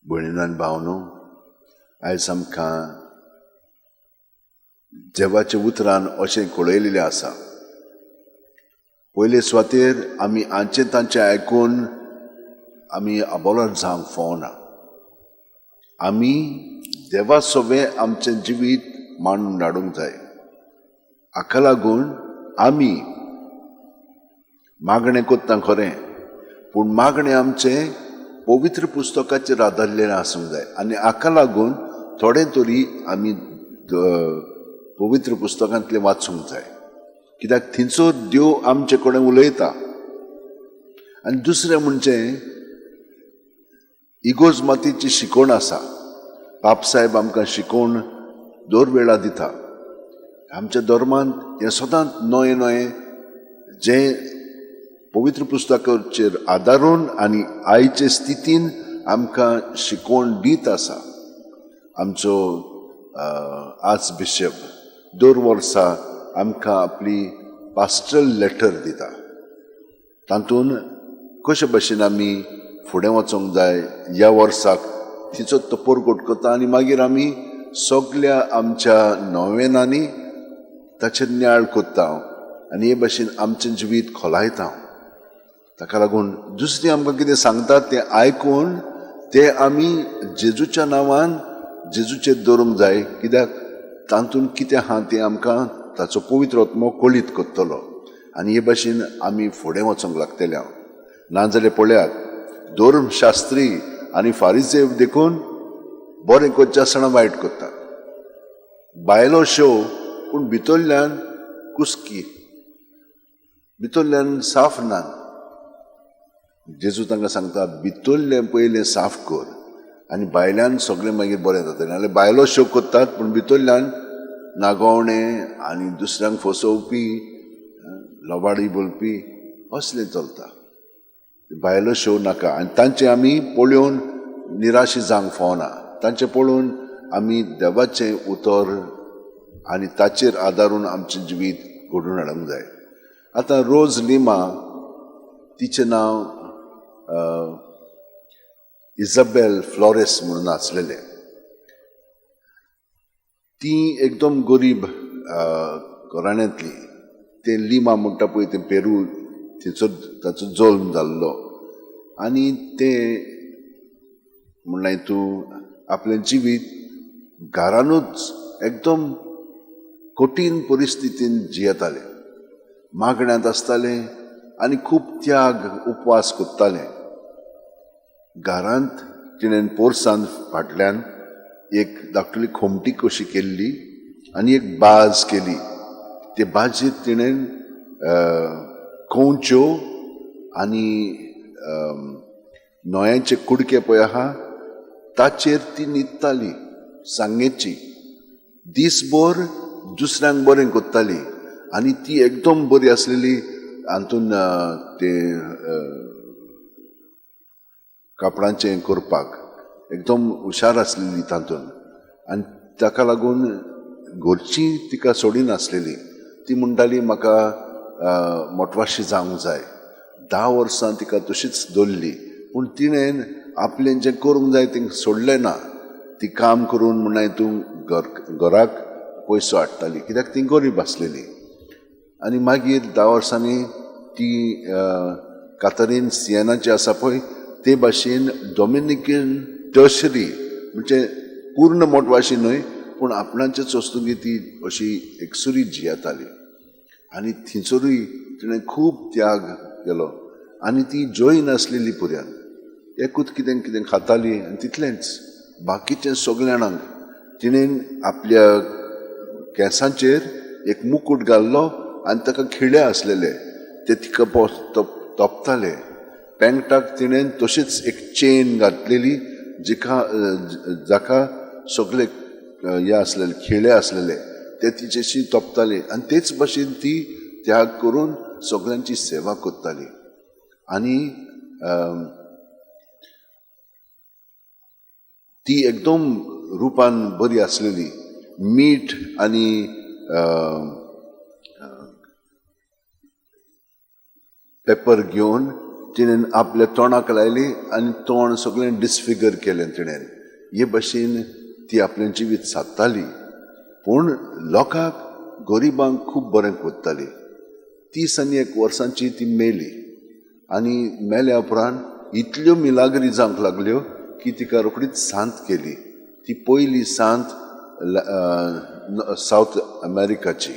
भयणीनो आनी भावनो, आयज आमकां देवाच्या उतरान अशें कळयलेलें आसा. पयले सुवातेर आमी हांचे तांचे आयकून आमी आबोलार जावंक फावना. आमी देवा सोबें आमचें जिवीत मांडून हाडूंक जाय. हाका लागून आमी मागणें कोत्ता खरें, पूण मागणें आमचें पवित्र पुस्तकाचेर आदारलेलें आसूंक जाय. आनी हाका लागून थोडें तरी आमी पवित्र पुस्तकांतलें वाचूंक जाय, कित्याक थिंचो देव आमचे कडेन उलयता. आनी दुसरें म्हणजे इगोज मातीची शिकवण आसा. पाप साहेब आमकां शिकवण दर वेळा दिता. आमच्या धर्मांत हें सदांच नवें नवें जें पवित्र पुस्तकाचेर आदारून आनी आयचे स्थितीन आमकां शिकवण दीत आसा. आमचो आर्च बिशप दर वर्सा आमकां आपली पास्टरल लेटर दिता. तातूंत कशे भशेन आमी फुडें वचोंक जाय ह्या वर्साक तिचो तपोर करता. आनी मागीर आमी सगळ्या आमच्या नोवेनांनी ताचेर नियाळ कोत्ता आनी हे भशेन आमचें जिवीत खोलायता. ताका लागून दुसरी आमकां कितें सांगतात तें आयकून तें आमी जेजूच्या नांवान जेजूचेर दवरूंक जाय, कित्याक तातूंत कितें आहा तें आमकां ताचो पवित्र आत्मो कळीत करतलो. आनी हे भशेन आमी फुडें वचोंक लागतले. नाजाल्यार पळयात, धर्मशास्त्री आनी फारिझेय देखून बरें करचे आसतना वायट करतात. भायलो शो पूण भितरल्यान कुस्की, भितरल्यान साफ ना. जेजू तांकां सांगता भितरलें पयलें साफ कर आनी भायल्यान सगळें मागीर बरें जातलें. नाजाल्यार भायलो शो करतात पूण भितरल्यान नागोवणें आनी दुसऱ्यांक फसोवपी, लबाडी बोलपी असलें चलता. भायलो शो नाका. आनी तांचे आमी पळोवन निराशी जावंक फावना. तांचे पळोवन आमी देवाचें उतर आनी ताचेर आदारून आमचें जिवीत घडोवन हाडूंक जाय. आतां रोज लिमा, तिचें नांव इजाबेल फ्लोरेस म्हणून आसलेलें. ती एकदम गरीब घराण्यांतली. ते लिमा म्हणटा पळय तें पेरू, ताचो जल्म जाल्लो. आनी ते म्हणलें तूं आपलें जिवीत घरानूच एकदम कठीण परिस्थितीन जियेतालें. मागण्यांत आसताले आनी खूब त्याग उपवास करताले. घरांत तिणेन पोरसांत फाटल्यान एक धाकटुली खोमटी कशी केल्ली आनी एक बाज केली. ते बाजेंत तिणेन कोंच्यो आनी न्हंयेचे कुडके पळय आहा ताचेर ती न्हिदताली सांगेची. दिसभर दुसऱ्यांक बरें करताली आनी ती एकदम बरी आसलेली. हातून ते कापडांचें करपाक एकदम हुशार आसलेली तातूंत. आनी ताका लागून घरचीं तिका सोडिनासलेली. ती म्हणटाली म्हाका मोटवाशी जावंक जाय. 10 वर्सां तिका तशीच दवरली. पूण तिणेन आपलें जें करूंक जाय तें सोडलें ना. ती काम करून म्हणून तूं घराक पयसो हाडटाली, कित्याक ती गरीब आसलेली. आनी मागीर 10 वर्सांनी ती कातरीन सिएनाची आसा पळय ते भाशेन डॉमिनिकन टर्शरी म्हणजे पूर्ण मोटवाशी न्हय पूण आपणाचेच वस्तुंकी ती अशी एकसुरी जियेताली. आनी थिंचरूय तिणें खूब त्याग केलो. आनी ती जोय नासलेली पुऱ्यान. एकूच कितें कितें खाताली आनी तितलेंच. बाकीचें सगळ्यांक तिणेन आपल्या केंसांचेर एक मुकूट घाल्लो आनी ताका खिळे आसलेले ते तिका तोपताले. पेंगटाक तिणेन तशीच एक चेन घातलेली जाका सगळे हे आसलेले खिळे आसलेले ते तिचेशी तोपताले. आनी तेच भाशेन ती त्याग करून सगळ्यांची सेवा करताली. आनी ती एकदम रुपान बरी आसलेली. मीठ आनी पेपर घेवन तिणेन आपल्या तोंडाक लायली आनी तोंड सगळें डिसफिगर केलें तिणेन. हे भाशेन ती आपलें जिवीत सादताली, पूण लोकांक गरिबांक खूब बरें कोत्ताली. 31 वर्सांची ती मेली आनी मेल्या उपरांत इतल्यो मिलाग्री जावंक लागल्यो की तिका रोखडीच सांत केली. ती पयली सांत सावथ अमेरिकाची.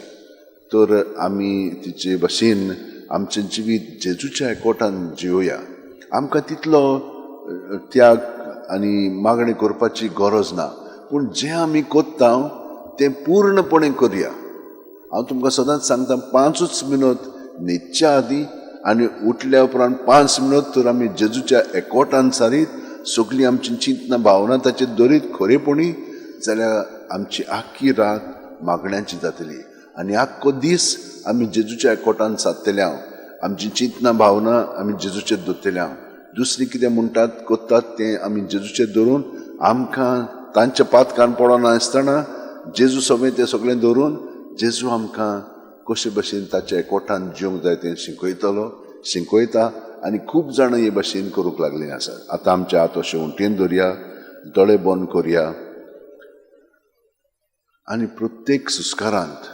तर आमी तिचे भाशेन आमचें जिवीत जेजूच्या एकवटान जिवोया. आमकां तितलो त्याग आनी मागणी करपाची गरज ना, पूण जें आमी कोत्ता तें पूर्णपणे करया. हांव तुमकां सदांच सांगता, 5 मिनट न्हिदच्या आदीं आनी उठल्या उपरांत 5 मिनट तर आमी जेजूच्या एकवटान सारीत सगळीं आमची चिंतना भावना ताचेर दरीत खरेपणी, जाल्यार आमची आख्खी रात मागण्यांची जातली आनी आख्खो दीस आमी जेजूच्या एकवटान सादतल्या. आमची चिंतना भावना आमी जेजूचेर दवरतल्या. दुसरी कितें म्हणटात कोत्तात तें आमी जेजूचेर दवरून आमकां तांच्या पातकान पडना आसतना जेजू सगळें तें सगळें दवरून जेजू आमकां कशे भाशेन ताच्या एकवटान जिवंक जाय तें शिकयता आनी खूब जाणां हे भाशेन करूंक लागलीं आसात. आतां आमचे हात अशे उंटेन दवरया, दोळे बंद करया आनी प्रत्येक सुस्कारांत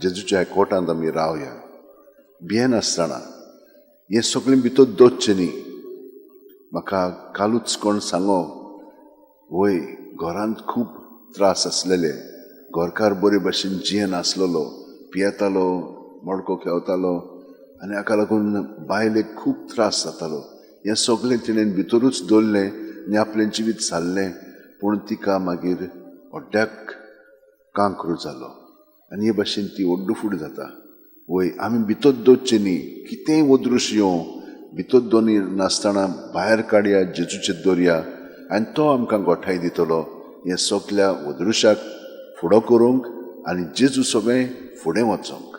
जेजूच्या एकवटांत आमी रावया. भियेन आसतना हें सगळें भितर दवरचें न्ही. म्हाका कालूच कोण सांगो, वय घरांत खूब त्रास आसलेले, घरकार बरे भाशेन जियेन आसलेलो, पियेतालो, मडको खेवतालो आनी हाका लागून बायलेक खूब त्रास जातालो. हें सगळें तिणेन भितरूच दवरलें आनी आपलें जिवीत सारलें. पूण तिका मागीर व्हड्याक कांकरू जालो आनी हे भाशेन ती ओड्डू जाता. वय आमी भितर दवरचें न्ही, कितेंय वदरूश येवं भितर दोनी नासतना भायर काडया, जेजूचेर दवरया आनी तो आमकां गोठाय दितलो. हें सगल्या वदरुशाक फुडो करूंक आनी जेजू सगळें फुडें वचोंक.